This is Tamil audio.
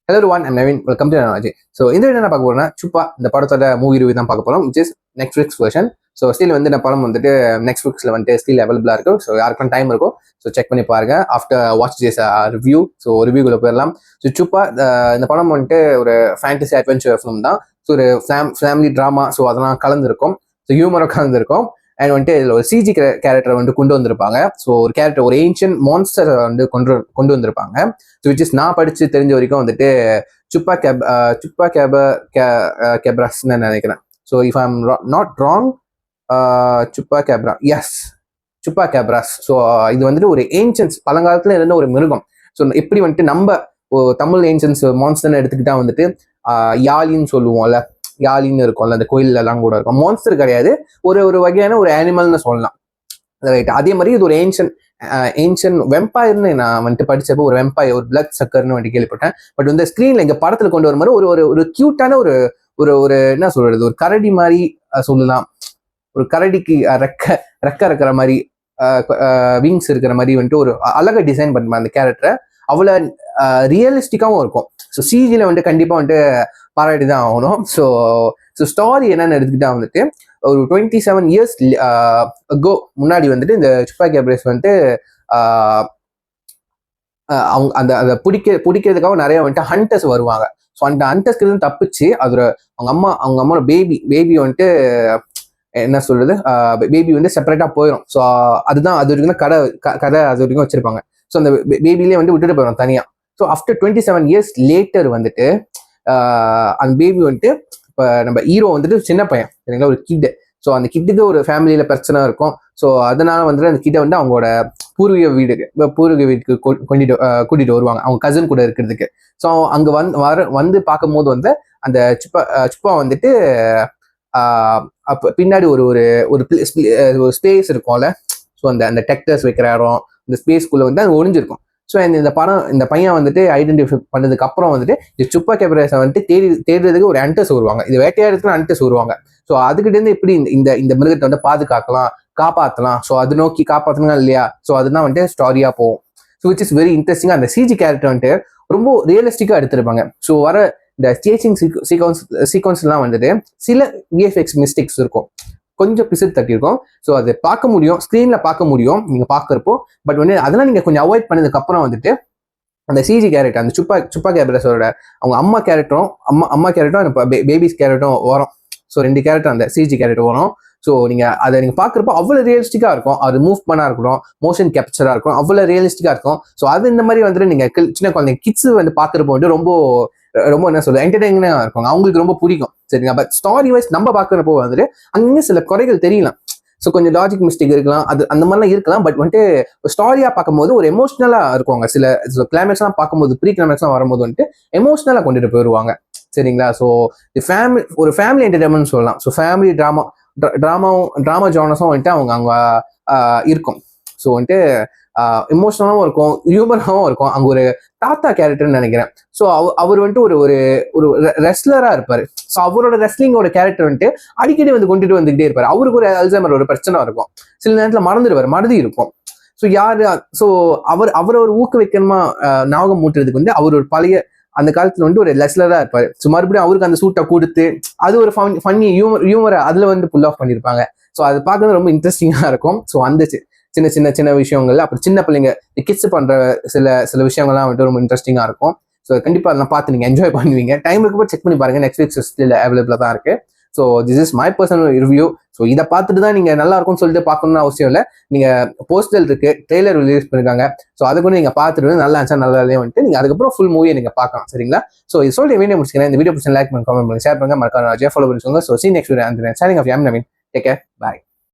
Hello everyone, I'm Navin. Welcome to Nanaji. So இந்த வீடியோ என்ன பார்க்க போறோம்னா சுப்பா இந்த படத்தோட மூவி ரிவ்யூ தான் பார்க்க போறோம், which is Netflix version. So still வந்து இந்த படம் வந்துட்டு Netflixல வந்துட்டு ஸ்டில் அவைலபிளா இருக்கும். ஸோ யாருக்கும் டைம் இருக்கும் ஸோ செக் பண்ணி பாருங்க. After watch this review, so ரிவ்யூக்குள்ள போயிடலாம். ஸோ சுப்பா இந்த படம் வந்துட்டு ஒரு ஃபேண்டசி அட்வென்ச்சர் ஃபிலிம் தான். ஸோ ஒரு ஃபேமிலி ட்ராமா, ஸோ அதெல்லாம் கலந்துருக்கும். ஸோ ஹியூமரும் கலந்துருக்கும். அண்ட் வந்துட்டு இதில் ஒரு சிஜி கேரக்டரை வந்து கொண்டு வந்திருப்பாங்க. ஸோ ஒரு கேரக்டர், ஒரு ஏன்ஷியன்ட் மான்ஸ்டரை வந்து கொண்டு வந்திருப்பாங்க. ஸோ விச் இஸ் நான் படிச்சு தெரிஞ்ச வரைக்கும் வந்துட்டு சுப்பா கேப்ராஸ்ன்னு நினைக்கிறேன். So if I am not wrong, Chupa cabra, yes, Chupa cabras. So இது வந்துட்டு ஒரு ஏன்ஷியன்ஸ், பழங்காலத்துல இருந்த ஒரு மிருகம். ஸோ எப்படி வந்துட்டு நம்ம தமிழ் ஏன்ஷியன்ஸ் மான்ஸ்டர்னு எடுத்துக்கிட்டா வந்துட்டு யாழின்னு சொல்லுவோம்ல, யாழின்னு இருக்கும்ல, அந்த கோயில்ல எல்லாம் கூட இருக்கும். மான்ஸ்டர் கிடையாது, ஒரு வகையான ஒரு அனிமல்னு சொல்லலாம். ரைட். அதே மாதிரி இது ஒரு ஏன்ஷியன் வெம்பயர்னு நான் வந்துட்டு படிச்சப்போ ஒரு வெம்பயர், ஒரு பிளட் சக்கர்னு வந்துட்டு கேள்விப்பட்டேன். பட் வந்து ஸ்கிரீன்ல இங்க படத்துல கொண்டு வர மாதிரி ஒரு கியூட்டான ஒரு என்ன சொல்றது, ஒரு கரடி மாதிரி சொல்லலாம். ஒரு கரடிக்கு ரெக்க இருக்கிற மாதிரி, விங்ஸ் இருக்கிற மாதிரி வந்துட்டு ஒரு அழகா டிசைன் பண்ணுவேன் அந்த கேரக்டரை. அவ்வளோ ரியலிஸ்டிக்காகவும் இருக்கும். ஸோ சிஜியில் வந்துட்டு கண்டிப்பாக வந்துட்டு பாராட்டி தான் ஆகணும். ஸோ ஸ்டாரி என்னன்னு எடுத்துக்கிட்டா வந்துட்டு ஒரு 27 years அகோ முன்னாடி வந்துட்டு இந்த சுப்பா கேப்ராஸ் வந்துட்டு அவங்க அந்த பிடிக்கிறதுக்காக நிறைய வந்துட்டு ஹண்டர்ஸ் வருவாங்க. ஸோ அந்த ஹண்டர்ஸ்க்கு இருந்து தப்பிச்சு அவங்க அம்மா பேபி வந்துட்டு என்ன சொல்றது, பேபி வந்து செப்பரேட்டா போயிடும். ஸோ அதுதான் அது வரைக்கும் கதை அது வரைக்கும் வச்சிருப்பாங்க. ஸோ அந்த பேபிலே வந்து விட்டுட்டு போயிடும் தனியா. ஸோ ஆஃப்டர் 27 years லேட்டர் வந்துட்டு அந்த பேபி வந்துட்டு, இப்போ நம்ம ஹீரோ வந்துட்டு சின்ன பையன் சரிங்களா, ஒரு கிட். ஸோ அந்த கிட்டுக்கு ஒரு ஃபேமிலியில பிரச்சனை இருக்கும். ஸோ அதனால வந்துட்டு அந்த கிட்டை வந்து அவங்களோட பூர்வீக வீட்டுக்கு கூட்டிட்டு வருவாங்க, அவங்க கசின் கூட இருக்கிறதுக்கு. ஸோ அங்க வந்து பார்க்கும் போது வந்து அந்த சுப்பா வந்துட்டு அப்ப பின்னாடி ஒரு ஸ்பேஸ் இருக்கும்ல. ஸோ அந்த டெக்டர்ஸ் வைக்கிற இடம், இந்த ஸ்பேஸ்க்குள்ள வந்து அது ஒழிஞ்சிருக்கும். ஸோ இந்த பையன் வந்துட்டு ஐடென்டிஃபை பண்ணதுக்கு அப்புறம் வந்துட்டு இந்த சுப்பா கேப்ராஸை வந்துட்டு தேடுறதுக்கு ஒரு அண்டர்ஸ் வருவாங்க, இது வேட்டையாடுறதுக்கு அண்டர்ஸ் வருவாங்க. ஸோ அதுக்கிட்ட இருந்து எப்படி இந்த மிருகத்தை வந்து காப்பாற்றலாம், ஸோ அது நோக்கி காப்பாற்றணும் இல்லையா. ஸோ அதுதான் வந்துட்டு ஸ்டாரியா போகும். ஸோ விச் இஸ் வெரி இன்ட்ரெஸ்டிங்கா. அந்த சிஜி கேரக்டர் வந்துட்டு ரொம்ப ரியலிஸ்டிக்கா எடுத்திருப்பாங்க. ஸோ வர இந்த சேசிங் சீக்வன்ஸ்லாம் வந்துட்டு சில விஎஃப்எக்ஸ் மிஸ்டேக்ஸ் இருக்கும், கொஞ்சம் பிசிறு தட்டியிருக்கும். ஸோ அதை பார்க்க முடியும், ஸ்க்ரீன்ல பார்க்க முடியும் நீங்க பார்க்கறப்போ. பட் வந்து அதெல்லாம் நீங்க கொஞ்சம் அவாய்ட் பண்ணதுக்கு அப்புறம் வந்துட்டு அந்த சிஜி கேரக்டர், அந்த சுப்பா கேப்ராஸோட அவங்க அம்மா கேரக்டரும் பேபிஸ் கேரக்டரும் வரும். ஸோ 2 கேரக்டர் அந்த சிஜி கேரக்டர் வரும். ஸோ அதை நீங்க பாக்குறப்போ அவ்வளவு ரியலிஸ்டிக்கா இருக்கும். அது மூவ் பண்ணா இருக்கட்டும், மோஷன் கேப்சரா இருக்கும், அவ்வளவு ரியலிஸ்டிக்கா இருக்கும். ஸோ அது இந்த மாதிரி வந்துட்டு நீங்க சின்ன குழந்தைங்க கிட்ஸ் வந்து பாக்குறப்போ வந்து ரொம்ப என்ன சொல்றது, என்டர்டைனிங்கா இருக்கும், அவங்களுக்கு ரொம்ப பிடிக்கும் சரிங்களா. பட் ஸ்டாரி வைஸ் நம்ம பாக்குறப்போ வந்துட்டு அங்கே சில குறைகள் தெரியலாம். ஸோ கொஞ்சம் லாஜிக் மிஸ்டேக் இருக்கலாம், அது அந்த மாதிரிலாம் இருக்கலாம். பட் வந்துட்டு ஸ்டாரியா பார்க்கும்போது ஒரு எமோஷனலா இருக்குவாங்க. சில கிளைமேக்ஸ் எல்லாம் பார்க்கும்போது, ப்ரீ கிளைமேக்ஸ் எல்லாம் வரும்போது வந்துட்டு எமோஷனலா கொண்டுட்டு போயிடுவாங்க சரிங்களா. ஸோ ஒரு ஃபேமிலி என்டர்டைன்மெண்ட் சொல்லலாம். ஸோ ஃபேமிலி ட்ராமா ஜானஸும் வந்துட்டு அவங்க இருக்கும். ஸோ வந்துட்டு எமோஷனலாகவும் இருக்கும், ஹியூமராகவும் இருக்கும். அங்கே ஒரு தாத்தா கேரக்டர்னு நினைக்கிறேன். ஸோ அவர் வந்துட்டு ஒரு ரெஸ்லரா இருப்பாரு. ஸோ அவரோட ரெஸ்லிங்கோட கேரக்டர் வந்துட்டு அடிக்கடி வந்து கொண்டுட்டு வந்துகிட்டே இருப்பாரு. அவருக்கு ஒரு அல்சைமர் ஒரு பிரச்சனை இருக்கும், சில நேரத்தில் மறதி இருக்கும். ஸோ அவரை ஒரு ஊக்குவிக்கணுமா ஞாபகம் மூட்டுறதுக்கு வந்து அவர் ஒரு பழைய அந்த காலத்துல வந்து ஒரு லெஸ்லரா இருப்பாரு. ஸோ மறுபடியும் அவருக்கு அந்த சூட்டை கொடுத்து அது ஒரு ஃபன்னி ஹியூமரை அதுல வந்து புல் ஆஃப் பண்ணியிருப்பாங்க. ஸோ அது பார்க்கறது ரொம்ப இன்ட்ரெஸ்டிங்கா இருக்கும். ஸோ அந்த சின்ன விஷயங்கள்ல அப்புறம் சின்ன பிள்ளைங்க கிட்ஸ் பண்ற சில விஷயங்கள்லாம் வந்துட்டு ரொம்ப இன்ட்ரெஸ்டிங்கா இருக்கும். ஸோ கண்டிப்பா அதெல்லாம் பார்த்து நீங்க என்ஜாய் பண்ணுவீங்க. டைம் இருக்கப்போ செக் பண்ணி பாருங்க, நெட்ஃபிளிக்ஸ் அவைலபிளா தான் இருக்கு. So this is my personal review. So இதை பார்த்துட்டு தான் நீங்க நல்லா இருக்கும்னு சொல்லிட்டு பார்க்கணும்னு அவசியம் இல்லை. நீங்க போஸ்டல் இருக்கு, ட்ரெய்லர் ரிலீஸ் பண்ணிருக்காங்க. ஸோ அதை கூட நீங்க பார்த்துட்டு நல்லா இருந்துச்சா நல்லா இல்லையா வந்துட்டு நீங்க அதுக்கப்புறம் ஃபுல் மூவியை நீங்க பார்க்கலாம் சரிங்களா. ஸோ இது சொல்லிட்டு வீடியோ முடிச்சுக்கிறேன். இந்த வீடியோ பிடிச்சா லைக் பண்ணி கமெண்ட் பண்ணி ஷேர் பண்ணுங்க, மறக்காம ஃபாலோ பண்ணிக்கோங்க. So see you next video. And signing off, I'm Navin. Take care. Bye.